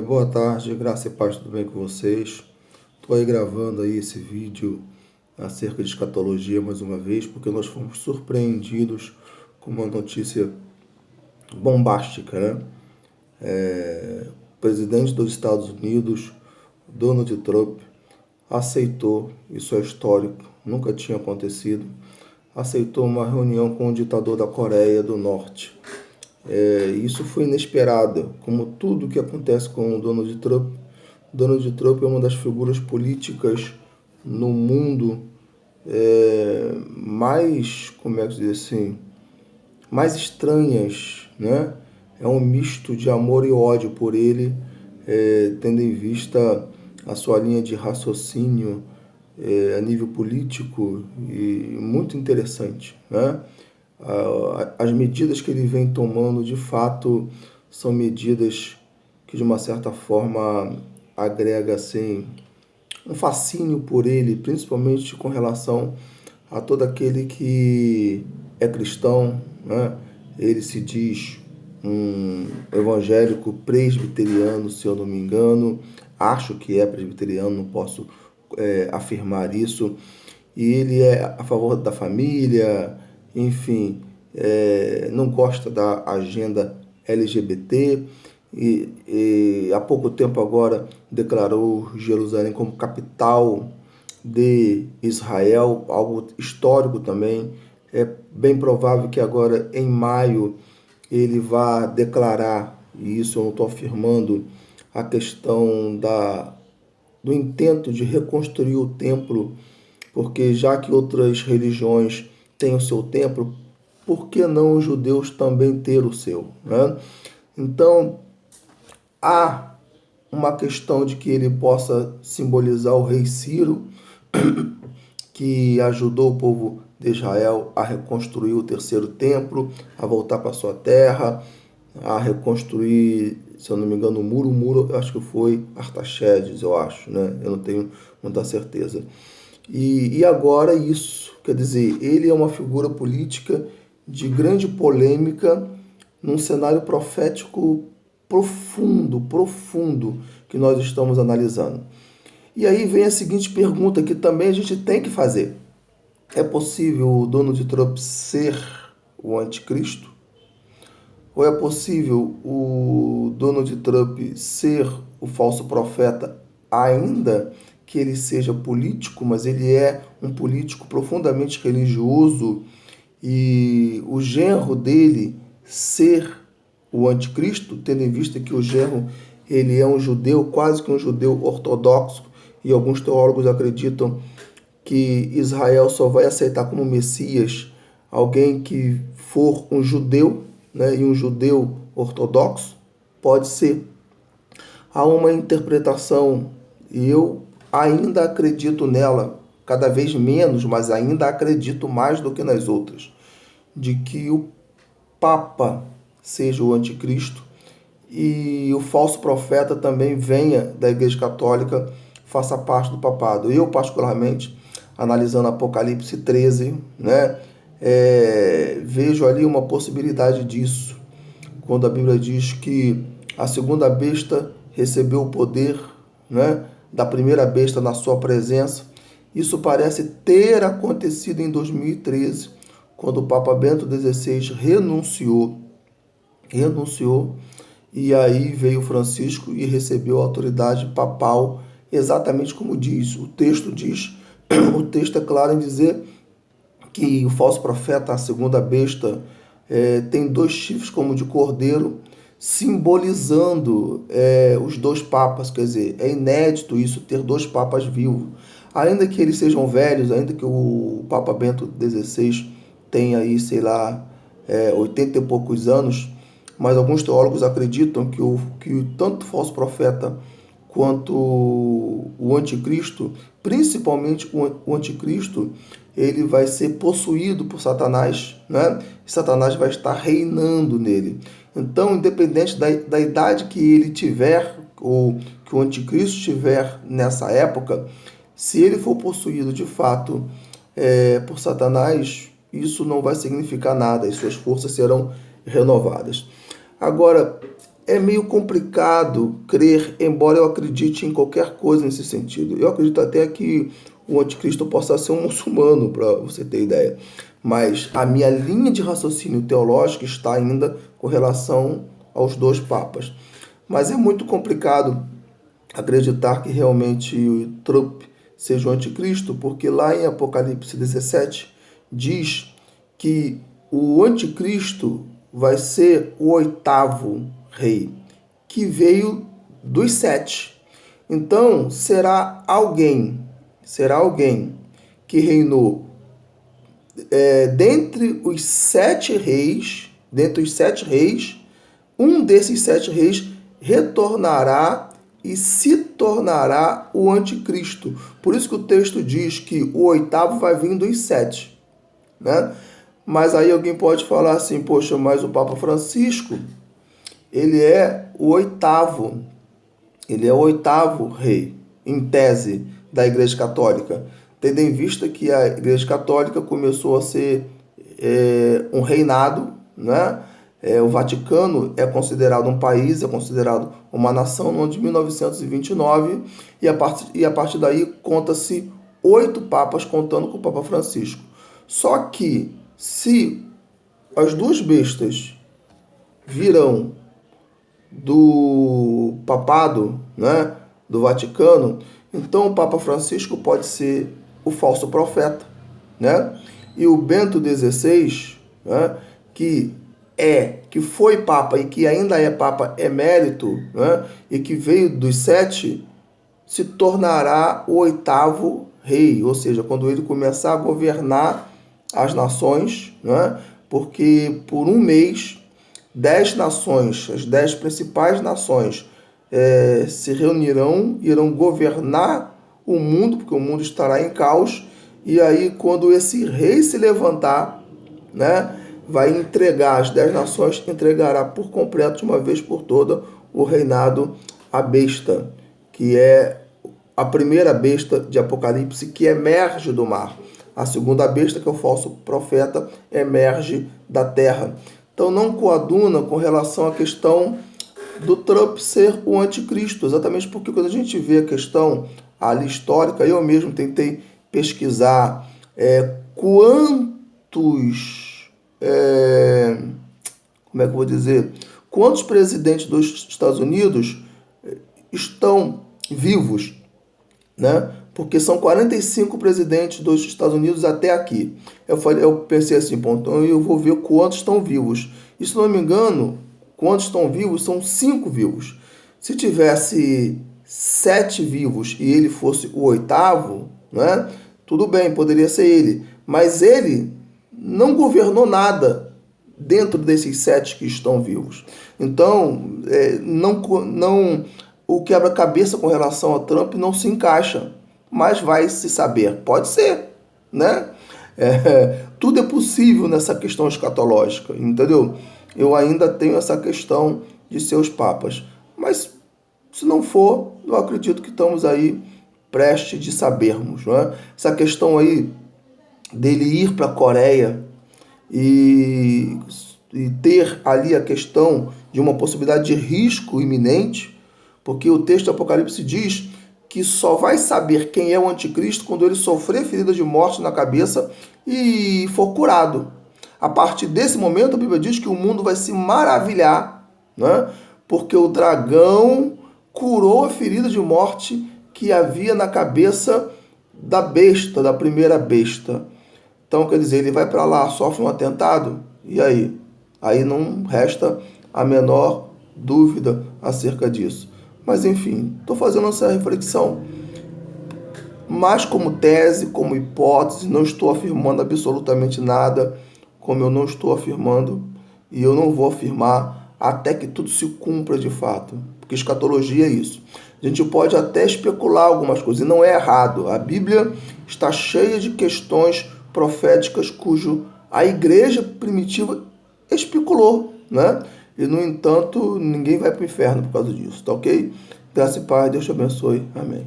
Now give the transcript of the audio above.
Boa tarde, graça e paz, tudo bem com vocês? Estou aí gravando aí esse vídeo acerca de escatologia mais uma vez, porque nós fomos surpreendidos com uma notícia bombástica, né? O presidente dos Estados Unidos, Donald Trump, aceitou, isso é histórico, nunca tinha acontecido, aceitou uma reunião com o ditador da Coreia do Norte. Isso foi inesperado, como tudo que acontece com o Donald Trump. Donald Trump é uma das figuras políticas no mundo mais, como é que dizer assim, mais estranhas, né? É um misto de amor e ódio por ele, tendo em vista a sua linha de raciocínio a nível político e muito interessante, né? As medidas que ele vem tomando, de fato, são medidas que, de uma certa forma, agrega assim um fascínio por ele, principalmente com relação a todo aquele que é cristão, né? Ele se diz um evangélico presbiteriano, se eu não me engano, acho que é presbiteriano, não posso afirmar isso, e ele é a favor da família, enfim, não gosta da agenda LGBT e há pouco tempo agora declarou Jerusalém como capital de Israel, algo histórico também. É bem provável que agora em maio ele vá declarar, e isso eu não estou afirmando, a questão do intento de reconstruir o templo, porque já que outras religiões têm o seu templo, por que não os judeus também ter o seu, né? Então, há uma questão de que ele possa simbolizar o rei Ciro, que ajudou o povo de Israel a reconstruir o terceiro templo, a voltar para sua terra, a reconstruir, se eu não me engano, o muro, eu acho que foi Artaxerxes, eu acho, né? Eu não tenho muita certeza. E agora isso, quer dizer, ele é uma figura política de grande polêmica num cenário profético profundo, profundo que nós estamos analisando. E aí vem a seguinte pergunta que também a gente tem que fazer. É possível o Donald Trump ser o anticristo? Ou é possível o Donald Trump ser o falso profeta, ainda que ele seja político, mas ele é um político profundamente religioso e o genro dele ser o anticristo, tendo em vista que o genro ele é um judeu, quase que um judeu ortodoxo, e alguns teólogos acreditam que Israel só vai aceitar como Messias alguém que for um judeu, né, e um judeu ortodoxo, pode ser. Há uma interpretação, e eu ainda acredito nela, cada vez menos, mas ainda acredito mais do que nas outras, de que o Papa seja o anticristo e o falso profeta também venha da Igreja Católica, faça parte do papado. Eu, particularmente, analisando Apocalipse 13, né, vejo ali uma possibilidade disso, quando a Bíblia diz que a segunda besta recebeu o poder, né, da primeira besta na sua presença. Isso parece ter acontecido em 2013, quando o Papa Bento XVI renunciou, e aí veio Francisco e recebeu a autoridade papal, exatamente como diz. O texto diz, o texto é claro em dizer que o falso profeta, a segunda besta, tem dois chifres como de cordeiro, simbolizando os dois papas. Quer dizer, é inédito isso, ter dois papas vivos. Ainda que eles sejam velhos, ainda que o Papa Bento XVI tenha aí, sei lá, 80 e poucos anos, mas alguns teólogos acreditam que tanto o falso profeta quanto o anticristo, principalmente o anticristo, ele vai ser possuído por Satanás, né? E Satanás vai estar reinando nele. Então, independente da idade que ele tiver, ou que o anticristo tiver nessa época, se ele for possuído de fato por Satanás, isso não vai significar nada e suas forças serão renovadas. Agora, é meio complicado crer, embora eu acredite em qualquer coisa nesse sentido. Eu acredito até que o anticristo possa ser um muçulmano, para você ter ideia. Mas a minha linha de raciocínio teológico está ainda com relação aos dois papas. Mas é muito complicado acreditar que realmente o Trump seja o anticristo, porque lá em Apocalipse 17 diz que o anticristo vai ser o oitavo rei, que veio dos sete. Então, será alguém que reinou dentre os sete reis, um desses sete reis retornará e se tornará o anticristo. Por isso que o texto diz que o oitavo vai vir dos sete, né? Mas aí alguém pode falar assim, poxa, mas o Papa Francisco, ele é o oitavo rei, em tese, da Igreja Católica, tendo em vista que a Igreja Católica começou a ser um reinado, né? O Vaticano é considerado um país, é considerado uma nação no ano de 1929, e a partir daí conta-se 8 papas, contando com o Papa Francisco. Só que, se as duas bestas virão do papado, né, do Vaticano, então o Papa Francisco pode ser o falso profeta, né? E o Bento XVI, né, que foi papa e que ainda é papa emérito, né, e que veio dos sete, se tornará o oitavo rei, ou seja, quando ele começar a governar as nações, né, porque por um mês 10 nações, as 10 principais nações, se reunirão, irão governar o mundo, porque o mundo estará em caos, e aí quando esse rei se levantar, né, vai entregar, as 10 nações entregará por completo, de uma vez por toda, o reinado à besta, que é a primeira besta de Apocalipse, que emerge do mar. A segunda besta, que é o falso profeta, emerge da terra. Então não coaduna com relação à questão do Trump ser o anticristo, exatamente porque quando a gente vê a questão ali histórica, eu mesmo tentei pesquisar como é que eu vou dizer, quantos presidentes dos Estados Unidos estão vivos, né? Porque são 45 presidentes dos Estados Unidos até aqui. Eu pensei assim, bom, então eu vou ver quantos estão vivos. E se não me engano, quantos estão vivos são 5 vivos. Se tivesse 7 vivos e ele fosse o oitavo, né? Tudo bem, poderia ser ele. Mas ele não governou nada dentro desses 7 que estão vivos. Então, o quebra-cabeça com relação a Trump não se encaixa. Mas vai se saber. Pode ser, né? Tudo é possível nessa questão escatológica, entendeu? Eu ainda tenho essa questão de ser os papas. Mas, se não for, eu acredito que estamos aí prestes de sabermos, né? Essa questão aí dele ir para a Coreia e ter ali a questão de uma possibilidade de risco iminente, porque o texto do Apocalipse diz que só vai saber quem é o anticristo quando ele sofrer ferida de morte na cabeça e for curado. A partir desse momento, a Bíblia diz que o mundo vai se maravilhar, né? Porque o dragão curou a ferida de morte que havia na cabeça da besta, da primeira besta. Então, quer dizer, ele vai para lá, sofre um atentado, e aí? Aí não resta a menor dúvida acerca disso. Mas, enfim, estou fazendo essa reflexão mais como tese, como hipótese, não estou afirmando absolutamente nada, como eu não estou afirmando, e eu não vou afirmar até que tudo se cumpra de fato, porque escatologia é isso. A gente pode até especular algumas coisas, e não é errado. A Bíblia está cheia de questões proféticas cujo a igreja primitiva especulou, né? E, no entanto, ninguém vai para o inferno por causa disso, tá ok? Graça e paz, Deus te abençoe. Amém.